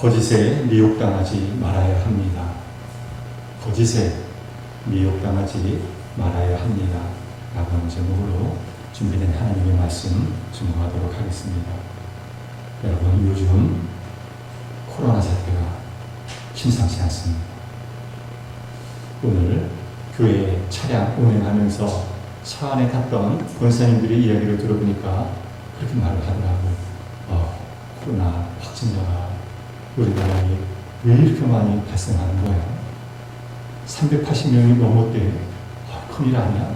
거짓에 미혹당하지 말아야 합니다. 거짓에 미혹당하지 말아야 합니다. 라고 하는 제목으로 준비된 하나님의 말씀 증거하도록 하겠습니다. 여러분, 요즘 코로나 사태가 심상치 않습니다. 오늘 교회 차량 운행하면서 차 안에 탔던 권사님들의 이야기를 들어보니까 그렇게 말을 하더라고요. 코로나 확진자가 우리나라에 왜 이렇게 많이 발생하는 거야? 380명이 넘었대. 큰일 아니야?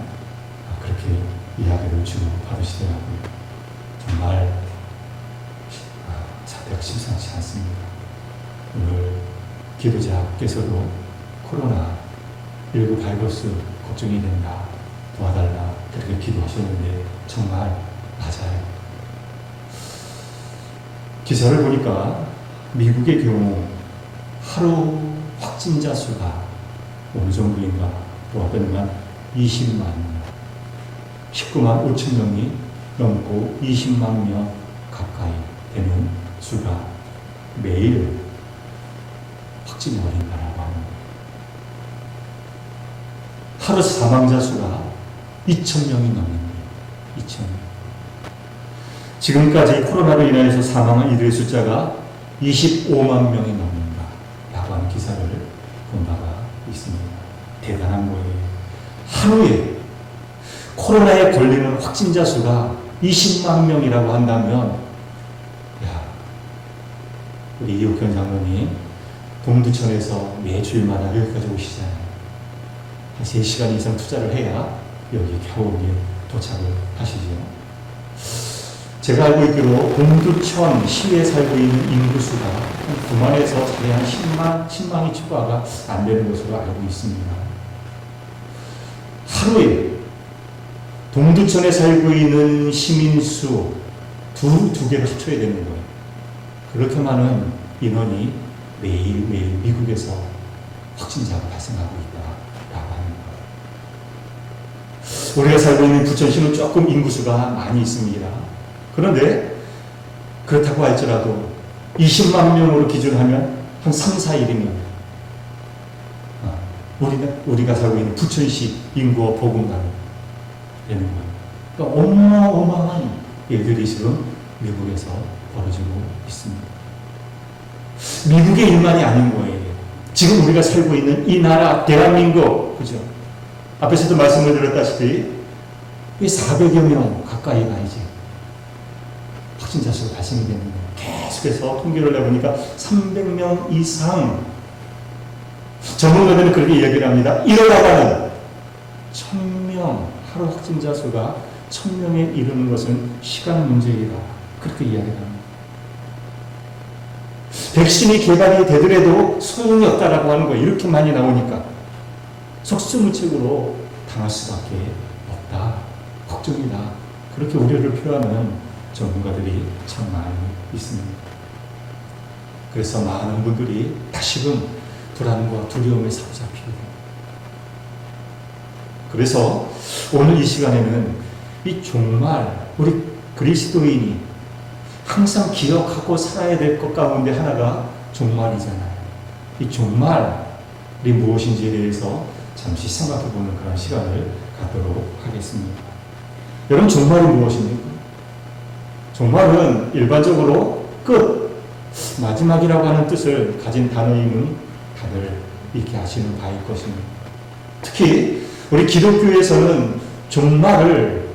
그렇게 이야기를 주고 받으시더라고요. 정말 사태가 심상치 않습니다. 오늘 기도자께서도 코로나19 바이러스 걱정이 된다, 도와달라 그렇게 기도하셨는데 정말 맞아요. 기사를 보니까 미국의 경우 하루 확진자 수가 어느 정도인가 보았더니만 20만 명, 19만 5천 명이 넘고 20만 명 가까이 되는 수가 매일 확진이 어린다라고 합니다. 하루 사망자 수가 2천 명이 넘는다. 2천 명. 지금까지 코로나로 인하여서 사망한 이들의 숫자가 25만 명이 넘는다 라고 하는 기사를 본 바가 있습니다. 대단한 거예요. 하루에 코로나에 걸리는 확진자 수가 20만 명이라고 한다면, 우리 이옥현 장로님 동두천에서 매주일마다 여기까지 오시잖아요. 한 3시간 이상 투자를 해야 여기 겨우 도착을 하시죠. 제가 알고 있기로 동두천 시에 살고 있는 인구수가 9만에서 한 10만이 추가가 안 되는 것으로 알고 있습니다. 하루에 동두천에 살고 있는 시민수 두 개를 합쳐야 되는 거예요. 그렇게 많은 인원이 매일매일 미국에서 확진자가 발생하고 있다라고 하는 거예요. 우리가 살고 있는 부천시는 조금 인구수가 많이 있습니다. 그런데 그렇다고 할지라도 20만 명으로 기준하면 한 3, 4일이면 우리가 살고 있는 부천시 인구와 보급만 되는 거예요. 그러니까 어마어마한 일들이 지금 미국에서 벌어지고 있습니다. 미국의 일만이 아닌 거예요. 지금 우리가 살고 있는 이 나라 대한민국, 그죠? 앞에서도 말씀을 드렸다시피 400여 명 가까이가 이제 확진자 수가 발생이 되는 거예요. 계속해서 통계를 내보니까 300명 이상, 전문가들은 그렇게 이야기를 합니다. 이러다가는 1000명, 하루 확진자 수가 1000명에 이르는 것은 시간 문제이다. 그렇게 이야기를 합니다. 백신이 개발이 되더라도 소용이 없다라고 하는 거예요. 이렇게 많이 나오니까 속수무책으로 당할 수밖에 없다. 걱정이다. 그렇게 우려를 표하는 전문가들이 참 많이 있습니다. 그래서 많은 분들이 다시금 불안과 두려움에 사로잡히게 됩니다. 그래서 오늘 이 시간에는 이 종말, 우리 그리스도인이 항상 기억하고 살아야 될 것 가운데 하나가 종말이잖아요. 이 종말이 무엇인지에 대해서 잠시 생각해보는 그런 시간을 갖도록 하겠습니다. 여러분, 종말이 무엇입니까? 종말은 일반적으로 끝, 마지막이라고 하는 뜻을 가진 단어임은 다들 이렇게 아시는 바일 것입니다. 특히 우리 기독교에서는 종말을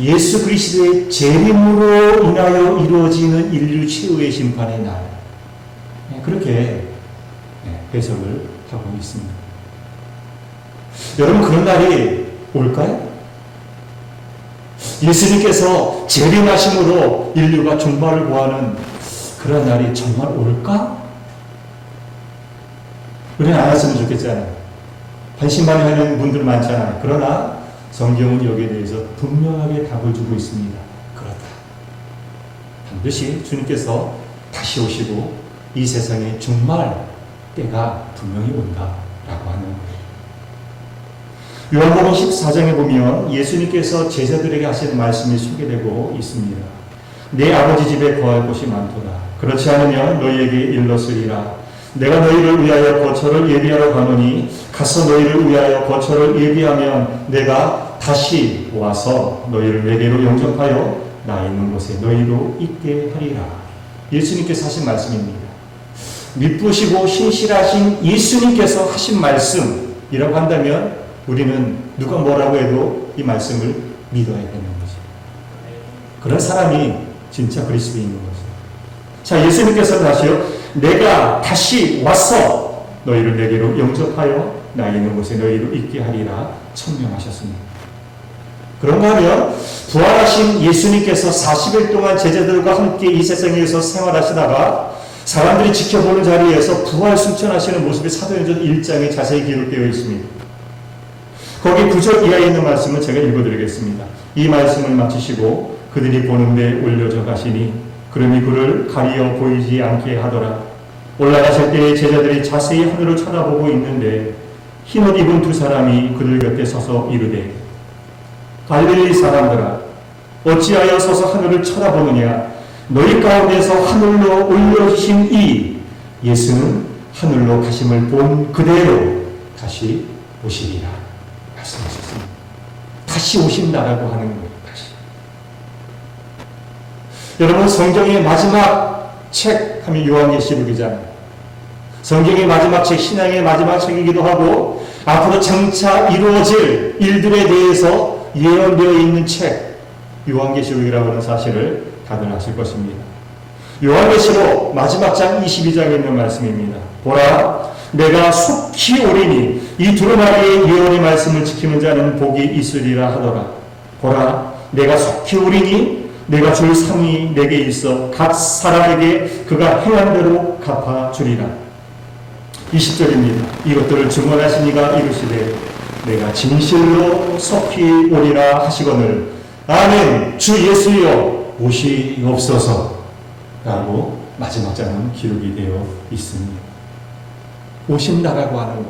예수 그리스도의 재림으로 인하여 이루어지는 인류 최후의 심판의 날, 그렇게 해석을 하고 있습니다. 여러분, 그런 날이 올까요? 예수님께서 재림하심으로 인류가 종말을 보하는 그런 날이 정말 올까? 우리는 안 왔으면 좋겠잖아요. 반신반의하는 분들 많잖아요. 그러나 성경은 여기에 대해서 분명하게 답을 주고 있습니다. 그렇다. 반드시 주님께서 다시 오시고 이 세상의 종말 때가 분명히 온다라고 하는 거예요. 요한복음 14장에 보면 예수님께서 제자들에게 하시는 말씀이 소개되고 있습니다. 내 아버지 집에 거할 곳이 많도다. 그렇지 않으면 너희에게 일렀으리라. 내가 너희를 위하여 거처를 예비하러 가노니 가서 너희를 위하여 거처를 예비하면 내가 다시 와서 너희를 내게로 영접하여 나 있는 곳에 너희로 있게 하리라. 예수님께서 하신 말씀입니다. 미쁘시고 신실하신 예수님께서 하신 말씀이라고 한다면 우리는 누가 뭐라고 해도 이 말씀을 믿어야 되는 거죠. 그런 사람이 진짜 그리스도인인 거죠. 자, 예수님께서 다시요, 내가 다시 와서 너희를 내게로 영접하여 나 있는 곳에 너희로 있게 하리라 천명하셨습니다. 그런가 하면 부활하신 예수님께서 40일 동안 제자들과 함께 이 세상에서 생활하시다가 사람들이 지켜보는 자리에서 부활 승천하시는 모습이 사도행전 1장에 자세히 기록되어 있습니다. 거기 9절 이하에 있는 말씀을 제가 읽어드리겠습니다. 이 말씀을 마치시고 그들이 보는데 올려져 가시니 그러니 그를 가리어 보이지 않게 하더라. 올라가실 때에 제자들이 자세히 하늘을 쳐다보고 있는데 흰옷 입은 두 사람이 그들 곁에 서서 이르되 갈릴리 사람들아 어찌하여 서서 하늘을 쳐다보느냐. 너희 가운데서 하늘로 올려주신 이 예수는 하늘로 가심을 본 그대로 다시 오시리라 말씀하셨습니다. 다시 오신다라고 하는 거예요. 다시. 여러분, 성경의 마지막 책 하면 요한계시록이잖아요. 성경의 마지막 책, 신앙의 마지막 책이기도 하고 앞으로 장차 이루어질 일들에 대해서 예언되어 있는 책 요한계시록이라고 하는 사실을 다들 아실 것입니다. 요한계시록 마지막 장 22장에 있는 말씀입니다. 보라, 내가 속히 오리니 이 두루마리의 예언의 말씀을 지키는 자는 복이 있으리라 하더라. 보라, 내가 속히 오리니 내가 줄 상이 내게 있어 각 사람에게 그가 행한 대로 갚아주리라. 20절입니다. 이것들을 증언하시니가 이르시되 내가 진실로 속히 오리라 하시거늘 아멘. 주 예수여 오시옵소서 라고 마지막 장은 기록이 되어 있습니다. 오신다라고 하는 것,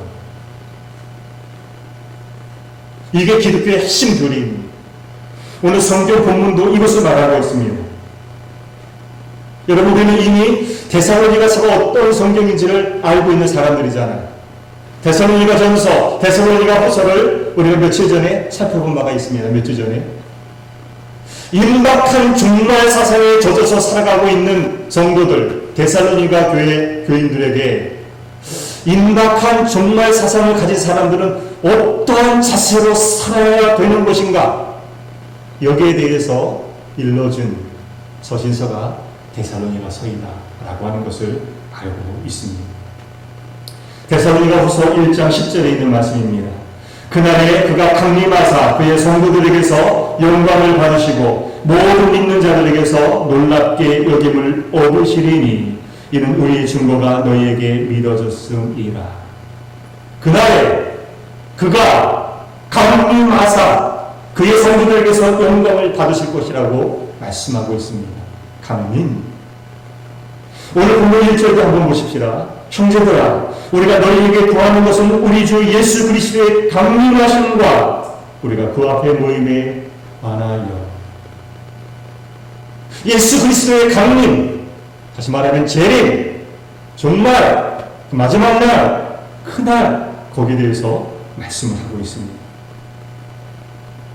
이게 기독교의 핵심 교리입니다. 오늘 성경 본문도 이것을 말하고 있습니다. 여러분, 우리는 이미 데살로니가서가 어떤 성경인지를 알고 있는 사람들이잖아요. 데살로니가 전서, 데살로니가 후서를 우리가 며칠 전에 살펴본 바가 있습니다. 몇 주 전에. 임박한 종말 사상에 젖어서 살아가고 있는 성도들, 데살로니가 교회 교인들에게 임박한 종말 사상을 가진 사람들은 어떠한 자세로 살아야 되는 것인가? 여기에 대해서 일러준 서신서가 데살로니가서이다 라고 하는 것을 알고 있습니다. 데살로니가 후서 1장 10절에 있는 말씀입니다. 그날에 그가 강림하사 그의 성도들에게서 영광을 받으시고 모든 믿는 자들에게서 놀랍게 여김을 얻으시리니 이는 우리의 증거가 너희에게 믿어졌음이라. 그날에 그가 강림하사 그의 성도들에게서 영광을 받으실 것이라고 말씀하고 있습니다. 강림. 오늘 본문 1절도 한번 보십시다. 형제들아, 우리가 너희에게 구하는 것은 우리 주 예수 그리스도의 강림하심과 우리가 그 앞에 모임에 관하여. 예수 그리스도의 강림, 다시 말하면 재림, 정말 마지막 날, 그날, 거기에 대해서 말씀을 하고 있습니다.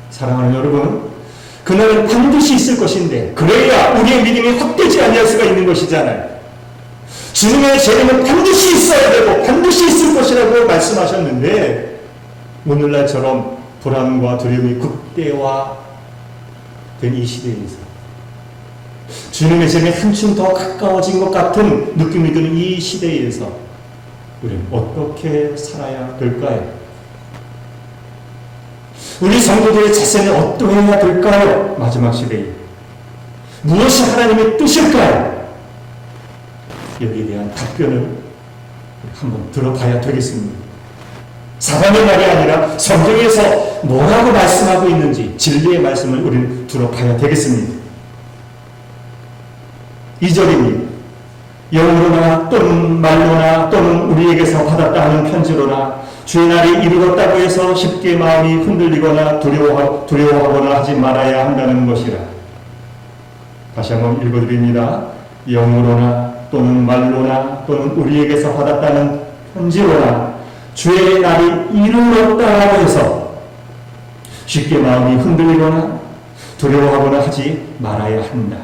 사랑하는 여러분, 그날은 반드시 있을 것인데 그래야 우리의 믿음이 헛되지 아니할 수가 있는 것이잖아요. 주님의 재림은 반드시 있어야 되고 반드시 있을 것이라고 말씀하셨는데 오늘날처럼 불안과 두려움이 극대화된 이 시대에서 주님의 재림이 한층 더 가까워진 것 같은 느낌이 드는 이 시대에서 우리는 어떻게 살아야 될까요? 우리 성도들의 자세는 어떠해야 될까요? 마지막 시대에 무엇이 하나님의 뜻일까요? 여기에 대한 답변을 한번 들어봐야 되겠습니다. 사람의 말이 아니라 성경에서 뭐라고 말씀하고 있는지 진리의 말씀을 우리는 들어봐야 되겠습니다. 2절입니다. 영으로나 또는 말로나 또는 우리에게서 받았다 하는 편지로나 주의 날이 이르렀다고 해서 쉽게 마음이 흔들리거나 두려워하거나 하지 말아야 한다는 것이라. 다시 한번 읽어드립니다. 영으로나 또는 말로나 또는 우리에게서 받았다는 편지로나 주의 날이 이르렀다라고 해서 쉽게 마음이 흔들리거나 두려워하거나 하지 말아야 한다.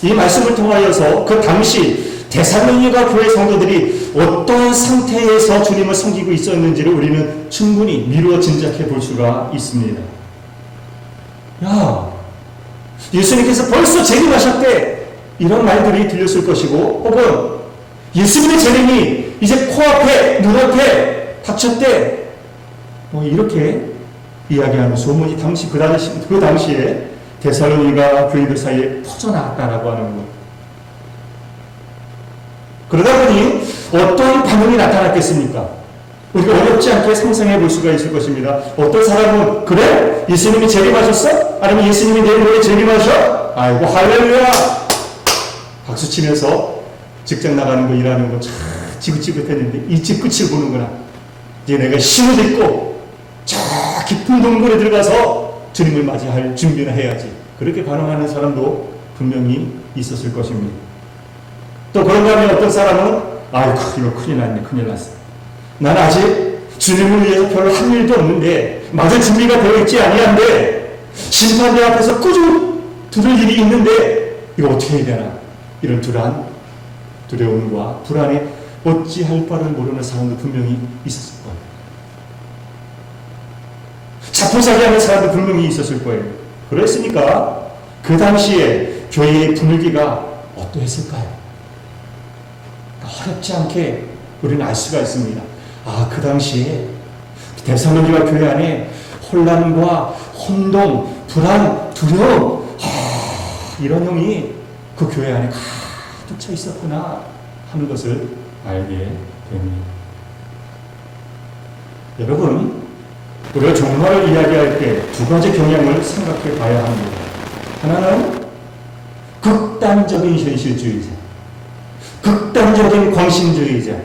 이 말씀을 통하여서 그 당시 데살로니가 교회 성도들이 어떤 상태에서 주님을 섬기고 있었는지를 우리는 충분히 미루어 짐작해 볼 수가 있습니다. 야, 예수님께서 벌써 재림하셨대, 이런 말들이 들렸을 것이고, 혹은 예수님의 재림이 이제 코앞에 눈앞에 닥쳤대, 이렇게 이야기하는 소문이 그 당시에 데살로니가 교인들 사이에 퍼져나갔다라고 하는 것. 그러다 보니 어떤 반응이 나타났겠습니까? 우리가 어렵지 않게 상상해 볼 수가 있을 것입니다. 어떤 사람은 그래? 예수님이 재림하셨어? 아니면 예수님이 내일 모레 재림하셔? 아이고 할렐루야! 박수 치면서 직장 나가는 거 일하는 거 참 지긋지긋했는데 이제 끝을 보는구나. 이제 내가 힘을 싣고 저 깊은 동굴에 들어가서 주님을 맞이할 준비나 해야지. 그렇게 반응하는 사람도 분명히 있었을 것입니다. 또 그런가 하면 어떤 사람은 아이고 이거 큰일 났네, 큰일 났어. 난 아직 주님을 위해서 별로 한 일도 없는데, 맞을 준비가 되어 있지 아니한데, 심판대 앞에서 꾸준히 들을 일이 있는데 이거 어떻게 해야 되나, 이런 두려움과 불안에 어찌할 바를 모르는 사람도 분명히 있었을 거예요. 자포자기하는 사람도 분명히 있었을 거예요. 그랬으니까 그 당시에 교회의 분위기가 어떠했을까요? 어렵지 않게 우리는 알 수가 있습니다. 그 당시에 데살로니가 교회 안에 혼란과 혼동, 불안, 두려움, 이런 형이 그 교회 안에 가득 차 있었구나 하는 것을 알게 됩니다. 여러분, 우리가 종말을 이야기할 때 두 가지 경향을 생각해 봐야 합니다. 하나는 극단적인 현실주의자, 극단적인 광신주의자,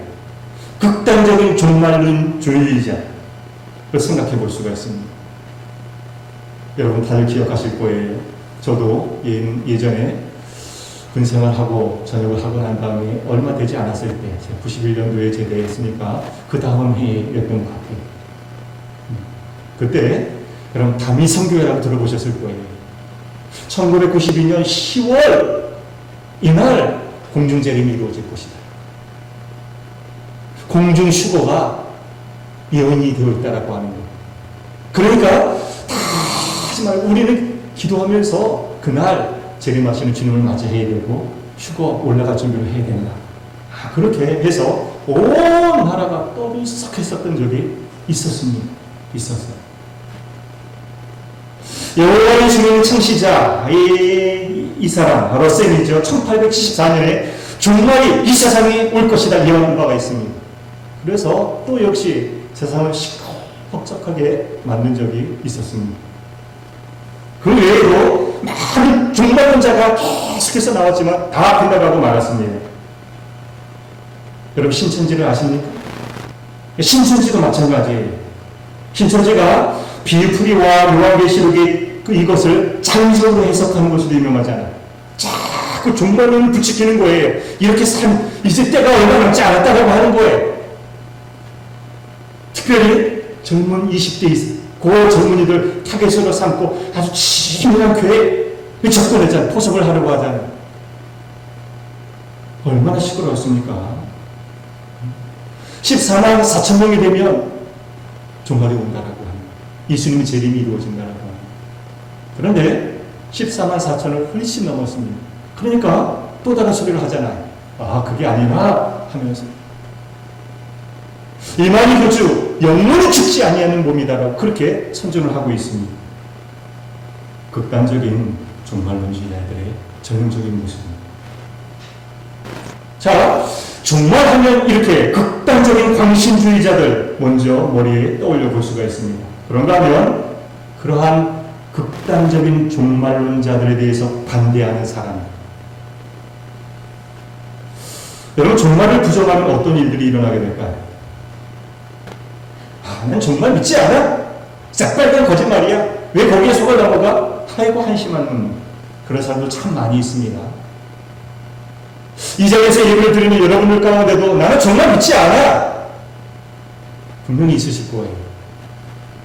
극단적인 종말론주의자를 생각해 볼 수가 있습니다. 여러분 다들 기억하실 거예요. 저도 예전에 군생활하고 전역을 하고 난 다음에 얼마 되지 않았을 때, 91년도에 제대했으니까 그 다음 해였던 것 같아요. 그때 여러분 다미성교회라고 들어보셨을 거예요. 1992년 10월 이날 공중재림이 이루어질 것이다. 공중슈거가 예언이 되어 있다라고 하는 거예요. 그러니까 다 하지 말고 우리는 기도하면서 그날 재림하시는 주님을 맞이해야 되고 휴거 올라갈 준비를 해야 된다. 그렇게 해서 온 나라가 떠들썩했었던 적이 있었습니다. 있었어요. 여호와의 주님의 창시자 이 사람 러셀이죠. 1874년에 종말이 이 세상에 올 것이다 예언한 바가 있습니다. 그래서 또 역시 세상을 시끌벅적하게 만든 적이 있었습니다. 그 외에도 많은 종말론자가 계속해서 나왔지만 다 빗나가고 말았습니다. 여러분 신천지를 아십니까? 신천지도 마찬가지예요. 신천지가 비유풀이와 요한계시록이 이것을 창조로 해석하는 것으로 유명하잖아요. 자꾸 종말론을 부추기는 거예요. 이렇게 이제 때가 얼마 남지 않았다고 하는 거예요. 특별히 젊은 20대 그 젊은이들 타겟으로 삼고 아주 치밀한 교회에 접근했잖아요. 포섭을 하려고 하잖아요. 얼마나 시끄러웠습니까? 14만 4천 명이 되면 종말이 온다라고 합니다. 예수님의 재림이 이루어진다라고 합니다. 그런데 14만 4천을 훨씬 넘었습니다. 그러니까 또 다른 소리를 하잖아요. 그게 아니라 하면서 이만희 교주 영원히 죽지 아니하는 몸이다라고 그렇게 선전을 하고 있습니다. 극단적인 종말론주의자들의 전형적인 모습입니다. 자, 종말하면 이렇게 극단적인 광신주의자들 먼저 머리에 떠올려 볼 수가 있습니다. 그런가 하면 그러한 극단적인 종말론자들에 대해서 반대하는 사람. 여러분 종말을 부정하면 어떤 일들이 일어나게 될까요? 난 정말 믿지 않아? 새빨간 거짓말이야. 왜 거기에 속아 넘어가? 아이고 한심한 그런 사람도 참 많이 있습니다. 이 자리에서 예배를 드리는 여러분들 가운데도 나는 정말 믿지 않아. 분명히 있으실 거예요.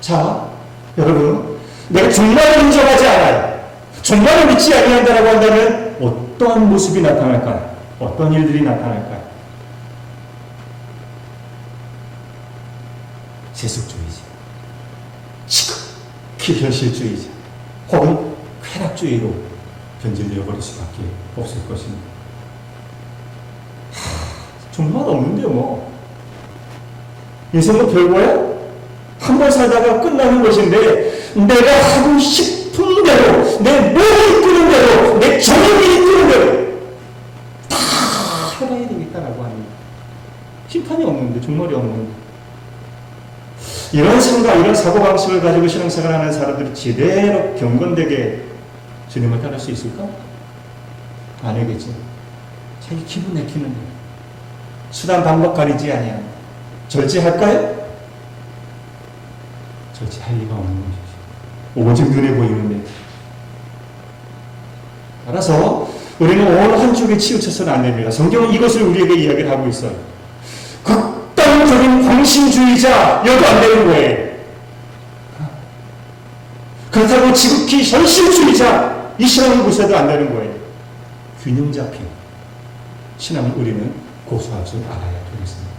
자, 여러분, 내가 정말 인정하지 않아요. 정말 믿지 아니한다라고 한다면 어떠한 모습이 나타날까요? 어떤 일들이 나타날까요? 세속주의자, 지극히 현실주의자, 혹은 쾌락주의로 변질되어 버릴 수밖에 없을 것입니다. 정말 없는데 뭐. 인생은 별거야? 한 번 살다가 끝나는 것인데 내가 하고 싶은 대로, 내 몸이 이끄는 대로, 내 정욕이 이끄는 대로 다 해봐야 되겠다라고 합니다. 심판이 없는데, 종말이 없는데. 이런 생각, 이런 사고방식을 가지고 신앙생활을 하는 사람들이 제대로 경건되게 주님을 따를 수 있을까? 아니겠지. 자기 기분 내키는데 수단 방법 가리지 아니야. 절제할까요? 절제할 리가 없는 것이죠. 오직 눈에 보이는데. 따라서 우리는 오늘 한쪽에 치우쳐서는 안 됩니다. 성경은 이것을 우리에게 이야기를 하고 있어요. 극단적인 광신주의자여도 안 되는 거예요. 그렇다고 지극히 현실주의자, 이 신앙을 고수해도 안 되는 거예요. 균형 잡힌 신앙을 우리는 고수할 줄 알아야 되겠습니다.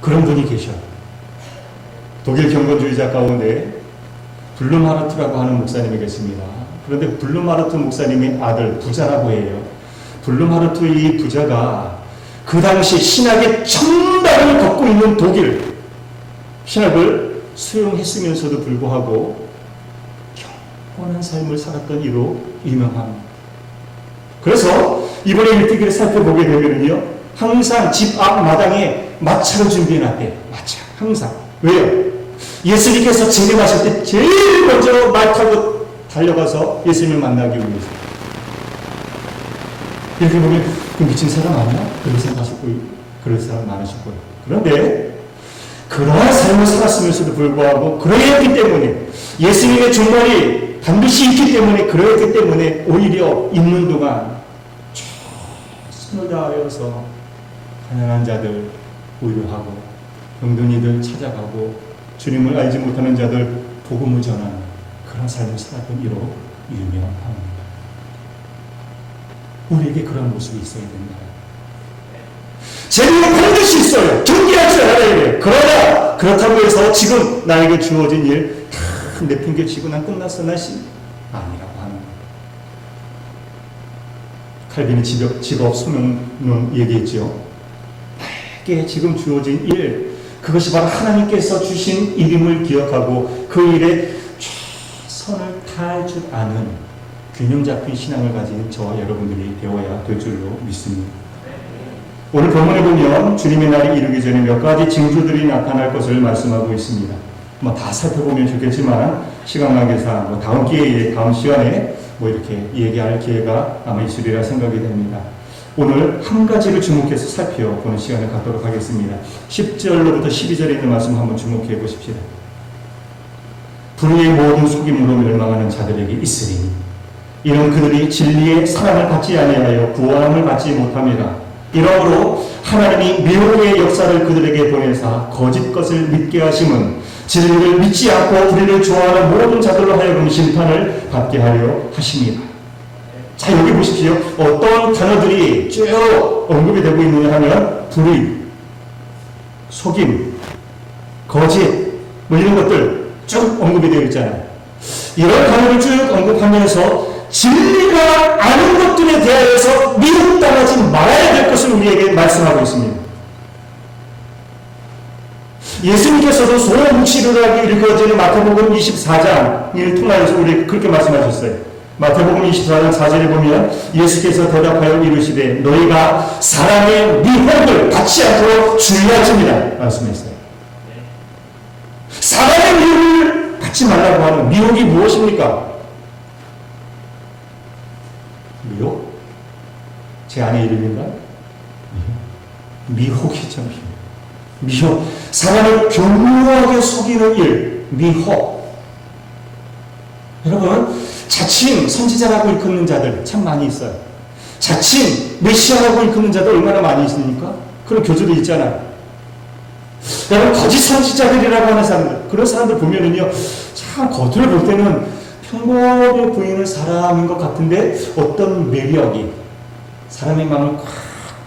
그런 분이 계셔요. 독일 경건주의자 가운데 블룸하르트라고 하는 목사님이 계십니다. 그런데 블룸하르트 목사님의 아들, 부자라고 해요. 블룸하르트 이 부자가 그 당시 신학의 첨단을 걷고 있는 독일 신학을 수용했으면서도 불구하고 경건한 삶을 살았던 이로 유명합니다. 그래서 이번에 일대기를 살펴보게 되면요, 항상 집 앞 마당에 마차를 준비해놨대요. 마차, 항상. 왜요? 예수님께서 재림하실 때 제일 먼저 말 타고 달려가서 예수님을 만나기 위해서. 이렇게 보면 그 미친 사람 아니야? 그런 생각하실 거예요. 그런 사람 많으실 거예요. 그런데 그러한 삶을 살았으면서도 불구하고 그러했기 때문에, 예수님의 종말이 반드시 있기 때문에, 그러했기 때문에 오히려 있는 동안 최선을 다하여서 가난한 자들 위로하고 병든이들 찾아가고 주님을 알지 못하는 자들 복음을 전하는 그런 삶을 살았던 이로 유명합니다. 우리에게 그런 모습이 있어야 된다. 재능은 반드시 있어요. 경계할 줄 알아야 돼요. 그러나 그렇다고 해서 지금 나에게 주어진 일 다 내팽개치고 난 끝났어, 나 아니라고 하는 거예요. 칼빈의 직업 소명론 얘기했죠. 나에게 지금 주어진 일, 그것이 바로 하나님께서 주신 이름을 기억하고 그 일에 최선을 다할 줄 아는 균형 잡힌 신앙을 가진 저와 여러분들이 되어야 될 줄로 믿습니다. 오늘 본문에 보면 주님의 날이 이르기 전에 몇 가지 징조들이 나타날 것을 말씀하고 있습니다. 다 살펴보면 좋겠지만 시간 관계상 다음 기회에, 다음 시간에 이렇게 얘기할 기회가 아마 있으리라 생각이 됩니다. 오늘 한 가지를 주목해서 살펴보는 시간을 갖도록 하겠습니다. 10절로부터 12절에 있는 말씀 한번 주목해 보십시다. 불의의 모든 속임으로 멸망하는 자들에게 있으리니 이는 그들이 진리의 사랑을 받지 아니하여 구원함을 받지 못함이라. 이러므로 하나님이 미혹의 역사를 그들에게 보내사 거짓 것을 믿게 하심은 진리를 믿지 않고 불의를 좋아하는 모든 자들로 하여금 심판을 받게 하려 하십니다. 자, 여기 보십시오. 어떤 단어들이 쭉 언급이 되고 있느냐 하면 불의, 속임, 거짓 이런 것들 쭉 언급이 되어 있잖아요. 이런 단어를 쭉 언급하면서 진리가 아는 것들에 대하여서 미혹당하지 말아야 될 것을 우리에게 말씀하고 있습니다. 예수님께서도 소묵시루라고 일컬어지는 마태복음 24장을 통하여서 우리에게 그렇게 말씀하셨어요. 마태복음 24장 4절에 보면 예수께서 대답하여 이르시되 너희가 사람의 미혹을 받지 않도록 주의할지니라 말씀했어요. 사람의 미혹을 받지 말라고 하는 미혹이 무엇입니까? 미혹? 제 아내 이름인가? 미혹이죠. 미혹. 사람을 교묘하게 속이는 일, 미혹. 여러분, 자칭 선지자라고 일컫는 자들 참 많이 있어요. 자칭 메시아라고 일컫는 자들 얼마나 많이 있습니까? 그런 교주도 있잖아요. 여러분, 거짓 선지자들이라고 하는 사람들, 그런 사람들 보면은요, 참 겉으로 볼 때는 평범해 보이는 사람인 것 같은데 어떤 매력이 사람의 마음을 꽉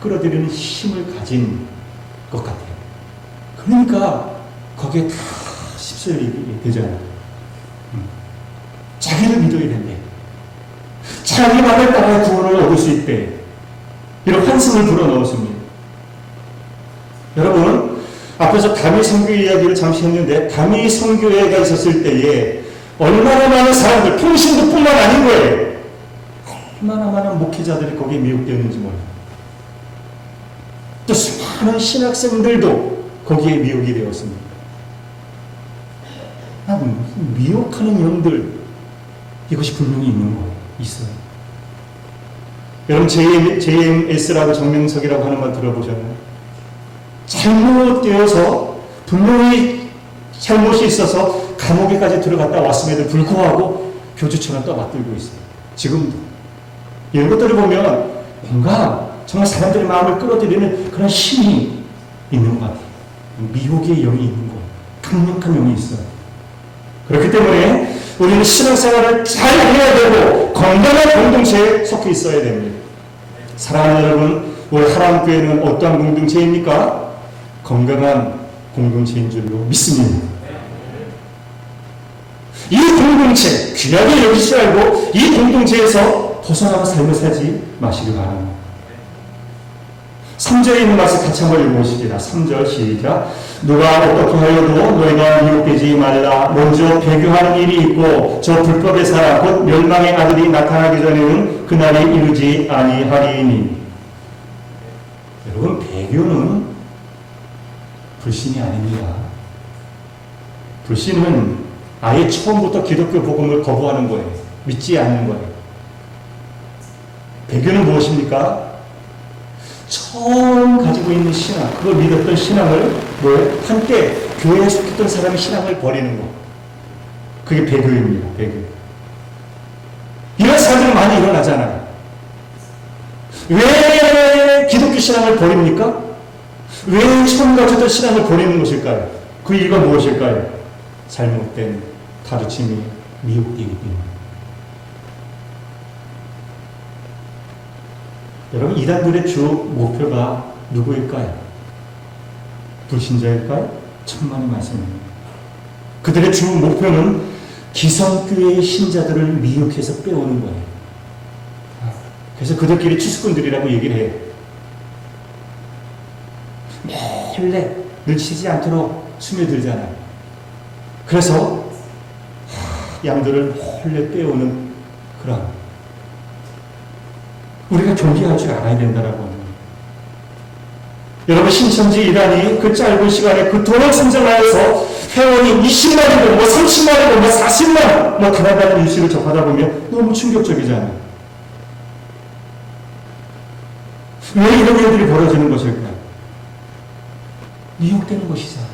끌어들이는 힘을 가진 것 같아요. 그러니까 거기에 다 휩쓸리게 되잖아요. 자기를 믿어야 된대. 자기 말을 따라 구원을 얻을 수 있대. 이런 환승을 불어넣었습니다. 여러분, 앞에서 다미 선교 이야기를 잠시 했는데, 다미 선교회가 있었을 때에 얼마나 많은 사람들, 평신도뿐만 아닌 거예요. 얼마나 많은 목회자들이 거기에 미혹되었는지 몰라요. 또 수많은 신학생들도 거기에 미혹이 되었습니다. 미혹하는 영들, 이것이 분명히 있는 거예요. 있어요. 여러분, JMS라고 정명석이라고 하는 말 들어보셨나요? 잘못되어서, 분명히 잘못이 있어서 감옥에까지 들어갔다 왔음에도 불구하고 교주처럼 떠받들고 있어요. 지금도. 이런 것들을 보면 뭔가 정말 사람들의 마음을 끌어들이는 그런 힘이 있는 것 같아요. 미혹의 영이 있는 거예요. 강력한 영이 있어요. 그렇기 때문에 우리는 신앙생활을 잘 해야 되고 건강한 공동체에 속해 있어야 됩니다. 사랑하는 여러분, 우리 하람교회는 어떠한 공동체입니까? 건강한 공동체인 줄로 믿습니다. 이 공동체, 귀하게 여기지 말고 이 공동체에서 벗어나는 삶을 살지 마시기 바랍니다. 3절에 있는 말씀 같이 한번 읽어보시겠습니다. 3절 시작. 누가 어떻게 하여도 너희가 미혹되지 말라. 먼저 배교하는 일이 있고 저 불법의 사람 곧 멸망의 아들이 나타나기 전에는 그날이 이르지 아니하리니. 여러분, 배교는 불신이 아닙니다. 불신은 아예 처음부터 기독교 복음을 거부하는 거예요. 믿지 않는 거예요. 배교는 무엇입니까? 처음 가지고 있는 신앙, 그걸 믿었던 신앙을 한때 교회에 속했던 사람의 신앙을 버리는 거. 그게 배교입니다. 배교. 이런 사람들이 많이 일어나잖아요. 왜 기독교 신앙을 버립니까? 왜 처음 가졌던 신앙을 버리는 것일까요? 그 이유가 무엇일까요? 잘못된 가르침이 미혹되기 때문에. 여러분, 이단들의 주 목표가 누구일까요? 불신자일까요? 천만의 말씀입니다. 그들의 주 목표는 기성교회의 신자들을 미혹해서 빼오는 거예요. 그래서 그들끼리 추수꾼들이라고 얘기를 해요. 매일 늘치지 않도록 스며들잖아요. 그래서 양들을 몰래 빼오는 그런, 우리가 존재할 줄 알아야 된다라고 합니다. 여러분, 신천지 이단이 그 짧은 시간에 그토록 성장하여서 회원이 20만이고 30만이고 40만 달아나는 뉴스를 접하다 보면 너무 충격적이잖아요. 왜 이런 일들이 벌어지는 것일까요? 미혹되는 것이잖아요.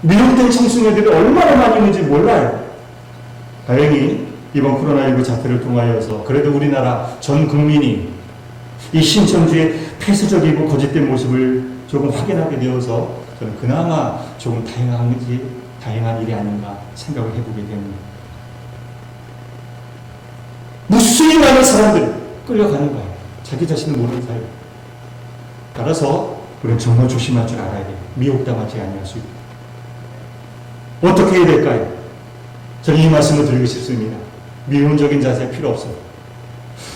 미혹된 청소년들이 얼마나 많이 있는지 몰라요. 다행히 이번 코로나19 사태를 통하여서 그래도 우리나라 전 국민이 이 신천지의 폐쇄적이고 거짓된 모습을 조금 확인하게 되어서 저는 그나마 조금 다행한 일이 아닌가 생각을 해보게 됩니다. 무수히 많은 사람들이 끌려가는 거예요. 자기 자신을 모르는 사이. 따라서 우리는 정말 조심할 줄 알아야 돼요. 미혹당하지 아니할 수 있고. 어떻게 해야 될까요? 저는 이 말씀을 드리고 싶습니다. 미움적인 자세 필요 없어요.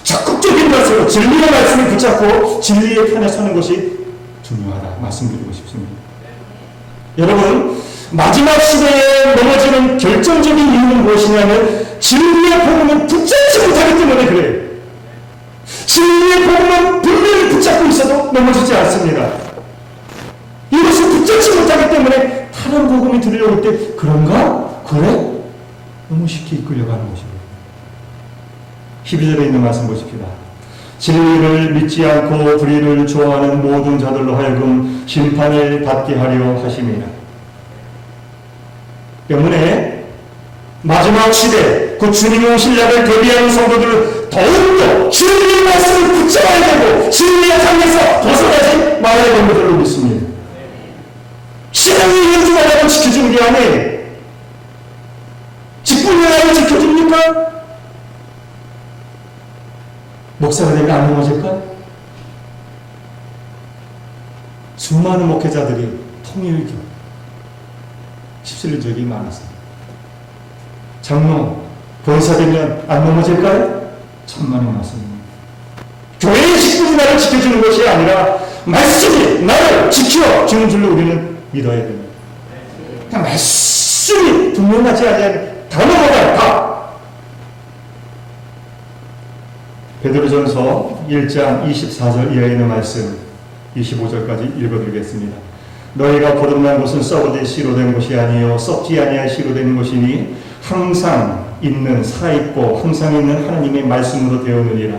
적극적인 자세로 진리의 말씀을 붙잡고 진리의 편에 서는 것이 중요하다 말씀드리고 싶습니다. 여러분, 마지막 시대에 넘어지는 결정적인 이유는 무엇이냐면 진리의 복음을 붙잡지 못하기 때문에 그래요. 진리의 복음은 분명히 붙잡고 있어도 넘어지지 않습니다. 이것을 붙잡지 못하기 때문에 다른 복음이 들려올 때 그런가? 그래? 너무 쉽게 이끌려가는 것입니다. 12절에 있는 말씀 보십시다. 진리를 믿지 않고 불의를 좋아하는 모든 자들로 하여금 심판을 받게 하려 하심이라. 때문에 마지막 시대, 그 주님의 오실 날을 대비하는 성도들은 더욱더 진리의 말씀을 붙잡아야 되고 진리의 강에서 벗어나지 말아야 되는 것으로 믿습니다. 신앙이 연주하라고 지켜주는 게 아니에요. 직분이라고 지켜줍니까? 목사가 되면 안 넘어질까? 수많은 목회자들이 통일교, 십실리 적이 많았어요. 장로, 권사되면 안 넘어질까요? 천만의 말씀입니다. 교회의 식구이 나를 지켜주는 것이 아니라 말씀이 나를 지켜주는 줄로 우리는 믿어야 됩니다. 그냥 말씀이 분명하지 않으면 다 넘어가요. 다. 베드로전서 1장 24절 이하에 있는 말씀 25절까지 읽어드리겠습니다. 너희가 거듭난 것은 썩어질 씨로 된 것이 아니요 썩지 아니할 씨로 된 것이니 항상 있는 살아있고 항상 있는 하나님의 말씀으로 되었느니라.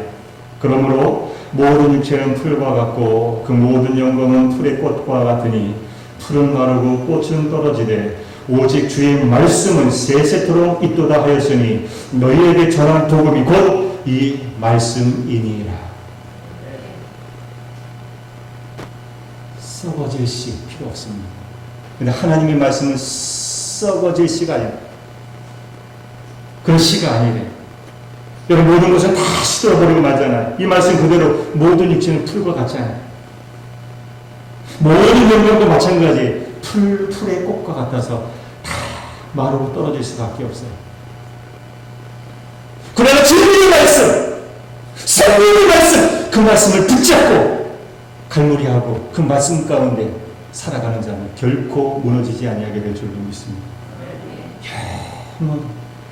그러므로 모든 육체는 풀과 같고 그 모든 영광은 풀의 꽃과 같으니 풀은 마르고 꽃은 떨어지되 오직 주의 말씀은 세세토록 있도다 하였으니 너희에게 전한 복음이 곧 이 말씀이니라. 썩어질 씨 필요 없습니다. 근데 하나님의 말씀은 썩어질 씨가 아니에요. 그런 씨가 아니래. 여러분 모든 것은 다 시들어버리고 말잖아요. 이 말씀 그대로 모든 육체는 풀과 같잖아요. 모든 영광도 마찬가지. 풀의 꽃과 같아서 다 마르고 떨어질 수밖에 없어요. 그러나 진리의 말씀, 성령의 말씀, 그 말씀을 붙잡고 갈무리하고 그 말씀 가운데 살아가는 자는 결코 무너지지 아니하게 될 줄로 믿습니다. 영원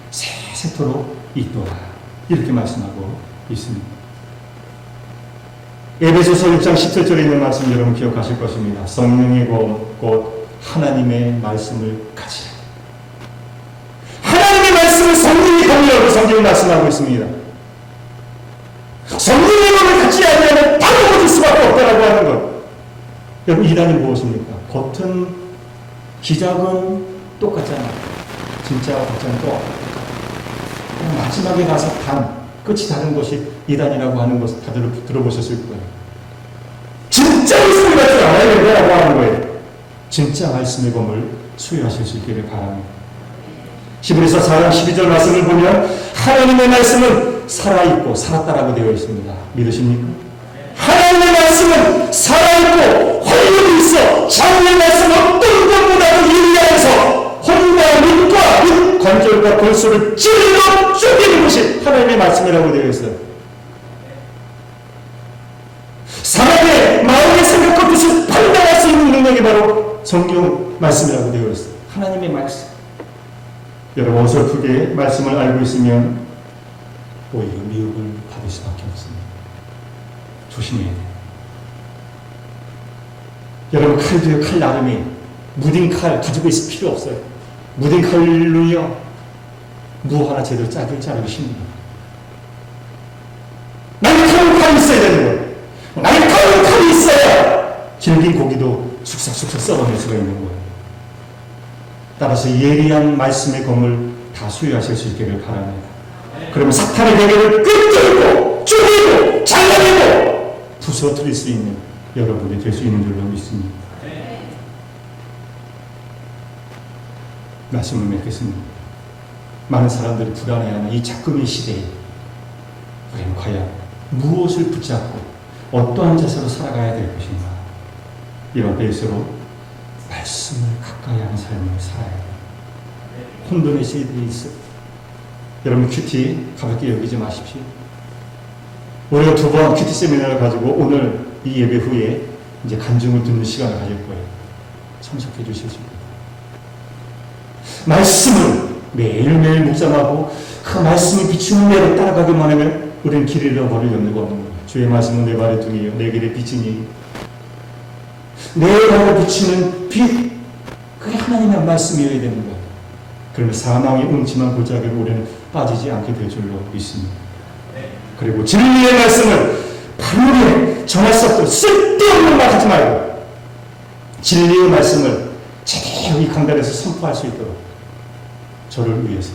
세세토록 있도다. 이렇게 말씀하고 있습니다. 에베소서 6장 17절에 있는 말씀 여러분 기억하실 것입니다. 성령이 곧 하나님의 말씀을 가지라. 하나님의 말씀을 성령이 가지라고 성경이 말씀하고 있습니다. 성령의 마음을 갖지 않으면 다 넘어질 수밖에 없다라고 하는 것. 여러분 이단이 무엇입니까? 겉은 기작은 똑같잖아요. 진짜와 가짜는 똑같아요. 마지막에 가서 끝이 다른 것이 이단이라고 하는 것을 다 들어보셨을 거예요. 진짜 말씀을 갖지 않아야 된다라고 하는 거예요. 진짜 말씀의 검을 수여하실 수 있기를 바랍니다. 히브리서 4장 12절 말씀을 보면 하나님의 말씀은 살아있고 살았다라고 되어 있습니다. 믿으십니까? 하나님의 말씀은 살아있고 활력이 있어 자기의 말씀 어떤 것보다도 유리하여서 혼과 눈과 눈, 관절과 골수를 찔러 쪼개는 것이 하나님의 말씀이라고 되어 있어요. 사람의 마음의 생각과 뜻을 판단할 수 있는 능력이 바로 성경 말씀이라고 되어 있어요. 하나님의 말씀. 여러분 어설프게 말씀을 알고 있으면 오히려 미혹을 받을 수밖에 없습니다. 조심해야 돼요. 여러분 칼도요, 칼 나름이 무딘 칼 가지고 있을 필요 없어요. 무딘 칼로요 무 하나 제대로 자르기 힘듭니다. 날카로운 칼이 있어야 되는 거예요. 날카로운 칼이 있어야 질긴 고기도 쑥싹쑥싹 썰어낼 수가 있는 거예요. 따라서 예리한 말씀의 검을 다 수여하실 수 있기를 바랍니다. 그러면 사탄의 대결을 끄집고 쪼개고 잘라내고 부서뜨릴 수 있는 여러분이 될 수 있는 줄로 믿습니다. 말씀을 맺겠습니다. 많은 사람들이 불안해하는 이 작금의 시대에 우리는 과연 무엇을 붙잡고 어떠한 자세로 살아가야 될 것인가? 이런 베이스로 말씀을 가까이 하는 삶을 살아야 해요. 혼돈의 시대에 있어. 여러분 큐티 가볍게 여기지 마십시오. 우리가 2번 큐티 세미나를 가지고 오늘 이 예배 후에 이제 간증을 듣는 시간을 가질 거예요. 참석해 주실 수 있습니다. 말씀을 매일매일 묵상하고 그 말씀이 비추는 대로 따라가기만 하면 우리는 길을 잃어버릴 염려가 없는 거예요. 주의 말씀은 내 발의 등이요 내 길의 빛이니 내 발을 비추는 빛, 그게 하나님의 말씀이어야 되는 거예요. 그러면 사망의 음침한 골짜기에 우리는 빠지지 않게 될 줄로 믿습니다. 그리고 진리의 말씀을 바르게 전할 수 없도록 쓸데없는 말 하지 말고 진리의 말씀을 제대로 이 강단에서 선포할 수 있도록 저를 위해서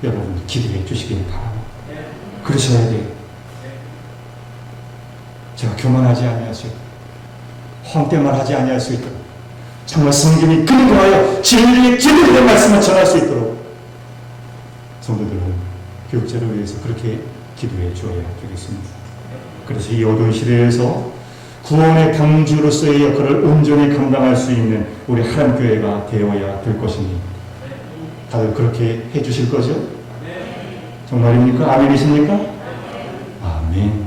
여러분 기도해 주시길 바랍니다. 그러셔야 돼요. 제가 교만하지 아니할 수 있도록, 헛되만 하지 아니할 수 있도록, 정말 성경이 근거하여 진리의 제대로 된 말씀을 전할 수 있도록 성도들은 교육자를 위해서 그렇게 기도해 주어야 되겠습니다. 그래서 이 어두운 시대에서 구원의 방주로서의 역할을 온전히 감당할 수 있는 우리 하람교회가 되어야 될 것이니 다들 그렇게 해 주실 거죠? 정말입니까? 아멘이십니까? 아멘.